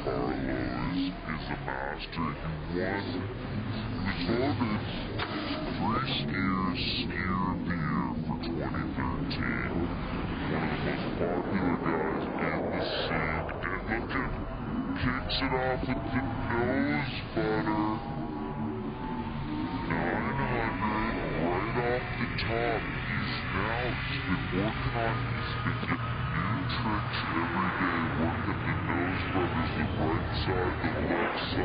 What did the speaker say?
Carlos is a master. He was voted Three Skiers Skier of the Year for 2013. One of the most popular guys in the scene. And look at him. Kicks it off with the nose butter. 900 right off the top. He's been working on, he's been getting new tricks every day, working the nose butters, the right side, the left side.